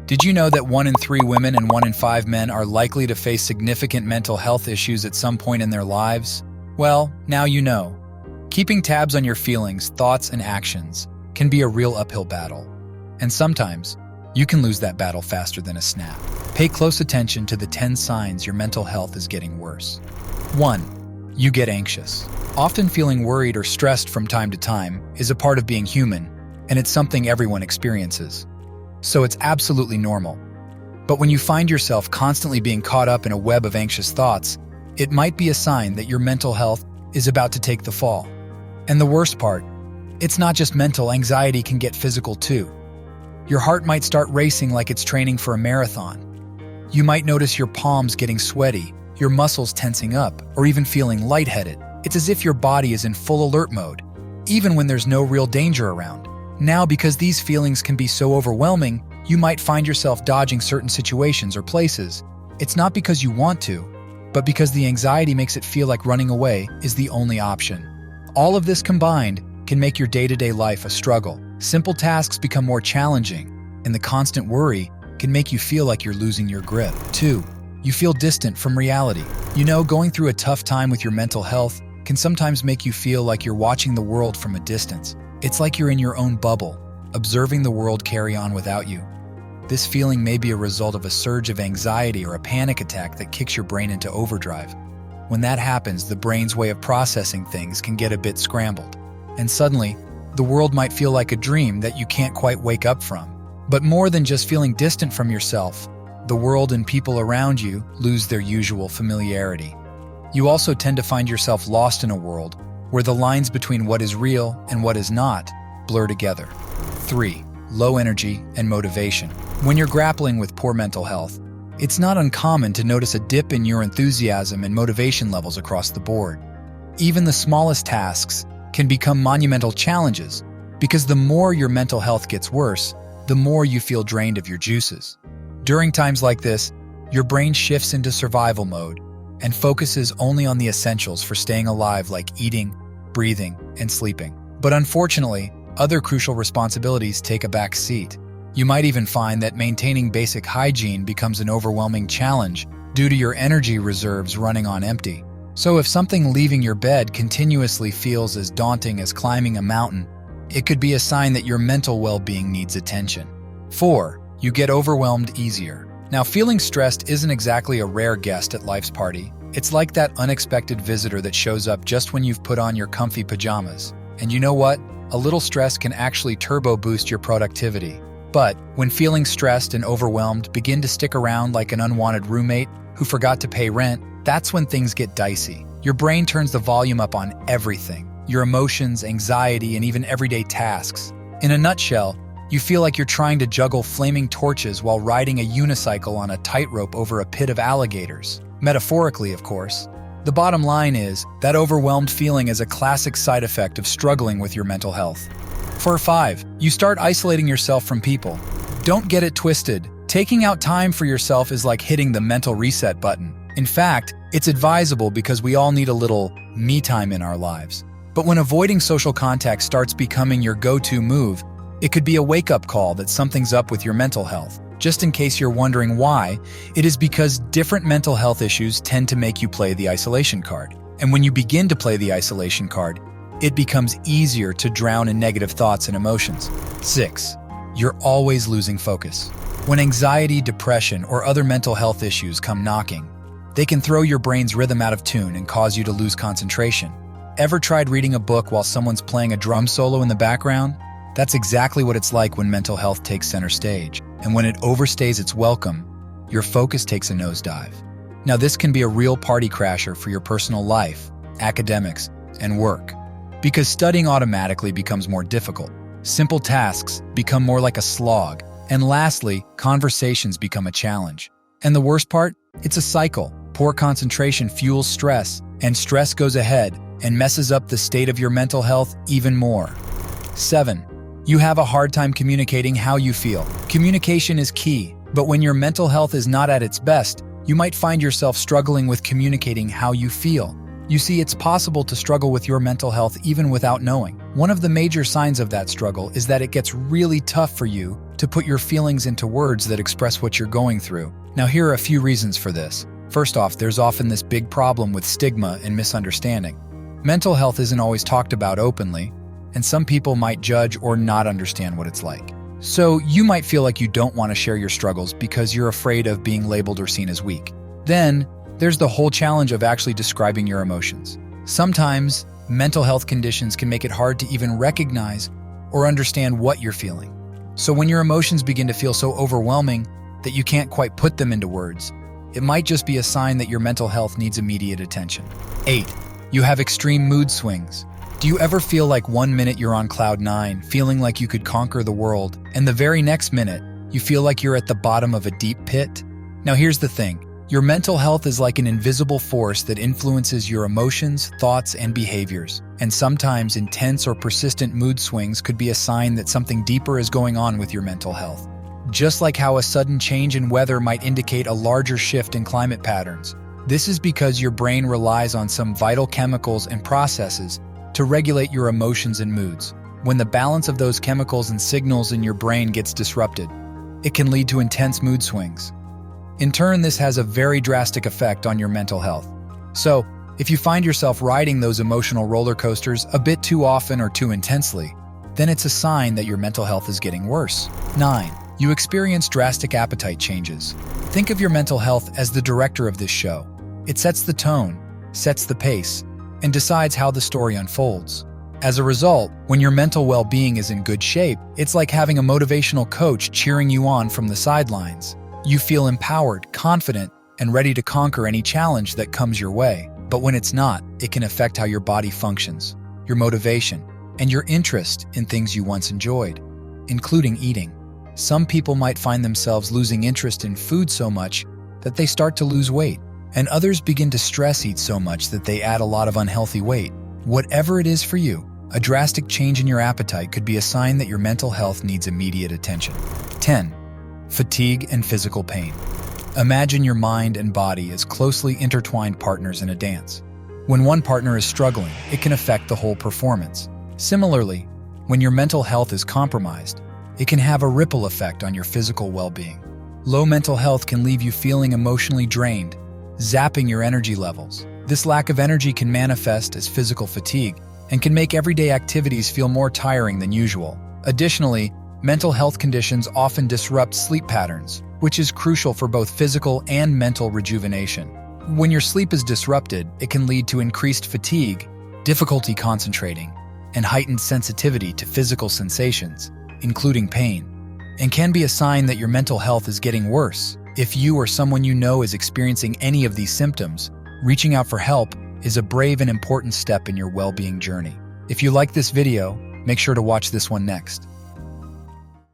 Did you know that 1 in 3 women and 1 in 5 men are likely to face significant mental health issues at some point in their lives? Well, now you know. Keeping tabs on your feelings, thoughts, and actions can be a real uphill battle. And sometimes, you can lose that battle faster than a snap. Pay close attention to the 10 signs your mental health is getting worse. 1. You get anxious. Often feeling worried or stressed from time to time is a part of being human, and it's something everyone experiences. So it's absolutely normal. But when you find yourself constantly being caught up in a web of anxious thoughts, it might be a sign that your mental health is about to take the fall. And the worst part, it's not just mental. Anxiety can get physical too. Your heart might start racing like it's training for a marathon. You might notice your palms getting sweaty, your muscles tensing up, or even feeling lightheaded. It's as if your body is in full alert mode, even when there's no real danger around. Now, because these feelings can be so overwhelming, you might find yourself dodging certain situations or places. It's not because you want to, but because the anxiety makes it feel like running away is the only option. All of this combined can make your day-to-day life a struggle. Simple tasks become more challenging, and the constant worry can make you feel like you're losing your grip. 2. You feel distant from reality. You know, going through a tough time with your mental health can sometimes make you feel like you're watching the world from a distance. It's like you're in your own bubble, observing the world carry on without you. This feeling may be a result of a surge of anxiety or a panic attack that kicks your brain into overdrive. When that happens, the brain's way of processing things can get a bit scrambled. And suddenly, the world might feel like a dream that you can't quite wake up from. But more than just feeling distant from yourself, the world and people around you lose their usual familiarity. You also tend to find yourself lost in a world where the lines between what is real and what is not blur together. 3. Low energy and motivation. When you're grappling with poor mental health, it's not uncommon to notice a dip in your enthusiasm and motivation levels across the board. Even the smallest tasks can become monumental challenges because the more your mental health gets worse, the more you feel drained of your juices. During times like this, your brain shifts into survival mode and focuses only on the essentials for staying alive, like eating, breathing, and sleeping. But unfortunately, other crucial responsibilities take a back seat. You might even find that maintaining basic hygiene becomes an overwhelming challenge due to your energy reserves running on empty. So if something leaving your bed continuously feels as daunting as climbing a mountain, it could be a sign that your mental well-being needs attention. 4. You get overwhelmed easier. Now, feeling stressed isn't exactly a rare guest at life's party. It's like that unexpected visitor that shows up just when you've put on your comfy pajamas. And you know what? A little stress can actually turbo boost your productivity. But when feeling stressed and overwhelmed begin to stick around like an unwanted roommate who forgot to pay rent, that's when things get dicey. Your brain turns the volume up on everything: your emotions, anxiety, and even everyday tasks. In a nutshell, you feel like you're trying to juggle flaming torches while riding a unicycle on a tightrope over a pit of alligators. Metaphorically, of course. The bottom line is, that overwhelmed feeling is a classic side effect of struggling with your mental health. 5. You start isolating yourself from people. Don't get it twisted. Taking out time for yourself is like hitting the mental reset button. In fact, it's advisable because we all need a little me time in our lives. But when avoiding social contact starts becoming your go-to move, it could be a wake-up call that something's up with your mental health. Just in case you're wondering why, it is because different mental health issues tend to make you play the isolation card. And when you begin to play the isolation card, it becomes easier to drown in negative thoughts and emotions. 6. You're always losing focus. When anxiety, depression, or other mental health issues come knocking, they can throw your brain's rhythm out of tune and cause you to lose concentration. Ever tried reading a book while someone's playing a drum solo in the background? That's exactly what it's like when mental health takes center stage. And when it overstays its welcome, your focus takes a nosedive. Now, this can be a real party crasher for your personal life, academics, and work. Because studying automatically becomes more difficult. Simple tasks become more like a slog. And lastly, conversations become a challenge. And the worst part? It's a cycle. Poor concentration fuels stress, and stress goes ahead and messes up the state of your mental health even more. 7. You have a hard time communicating how you feel. Communication is key, but when your mental health is not at its best, you might find yourself struggling with communicating how you feel. You see, it's possible to struggle with your mental health even without knowing. One of the major signs of that struggle is that it gets really tough for you to put your feelings into words that express what you're going through. Now, here are a few reasons for this. First off, there's often this big problem with stigma and misunderstanding. Mental health isn't always talked about openly, and some people might judge or not understand what it's like. So you might feel like you don't want to share your struggles because you're afraid of being labeled or seen as weak. Then, there's the whole challenge of actually describing your emotions. Sometimes, mental health conditions can make it hard to even recognize or understand what you're feeling. So when your emotions begin to feel so overwhelming that you can't quite put them into words, it might just be a sign that your mental health needs immediate attention. 8. You have extreme mood swings. Do you ever feel like one minute you're on cloud 9, feeling like you could conquer the world, and the very next minute, you feel like you're at the bottom of a deep pit? Now here's the thing. Your mental health is like an invisible force that influences your emotions, thoughts, and behaviors. And sometimes intense or persistent mood swings could be a sign that something deeper is going on with your mental health. Just like how a sudden change in weather might indicate a larger shift in climate patterns. This is because your brain relies on some vital chemicals and processes to regulate your emotions and moods. When the balance of those chemicals and signals in your brain gets disrupted, it can lead to intense mood swings. In turn, this has a very drastic effect on your mental health. So, if you find yourself riding those emotional roller coasters a bit too often or too intensely, then it's a sign that your mental health is getting worse. 9. You experience drastic appetite changes. Think of your mental health as the director of this show. It sets the tone, sets the pace, and decides how the story unfolds. As a result, when your mental well-being is in good shape, it's like having a motivational coach cheering you on from the sidelines. You feel empowered, confident, and ready to conquer any challenge that comes your way. But when it's not, it can affect how your body functions, your motivation, and your interest in things you once enjoyed, including eating. Some people might find themselves losing interest in food so much that they start to lose weight, and others begin to stress eat so much that they add a lot of unhealthy weight. Whatever it is for you, a drastic change in your appetite could be a sign that your mental health needs immediate attention. 10. Fatigue and physical pain. Imagine your mind and body as closely intertwined partners in a dance. When one partner is struggling, it can affect the whole performance. Similarly, when your mental health is compromised, it can have a ripple effect on your physical well-being. Low mental health can leave you feeling emotionally drained, zapping your energy levels. This lack of energy can manifest as physical fatigue and can make everyday activities feel more tiring than usual. Additionally, mental health conditions often disrupt sleep patterns, which is crucial for both physical and mental rejuvenation. When your sleep is disrupted, it can lead to increased fatigue, difficulty concentrating, and heightened sensitivity to physical sensations, including pain, and can be a sign that your mental health is getting worse. If you or someone you know is experiencing any of these symptoms, reaching out for help is a brave and important step in your well-being journey. If you like this video, make sure to watch this one next.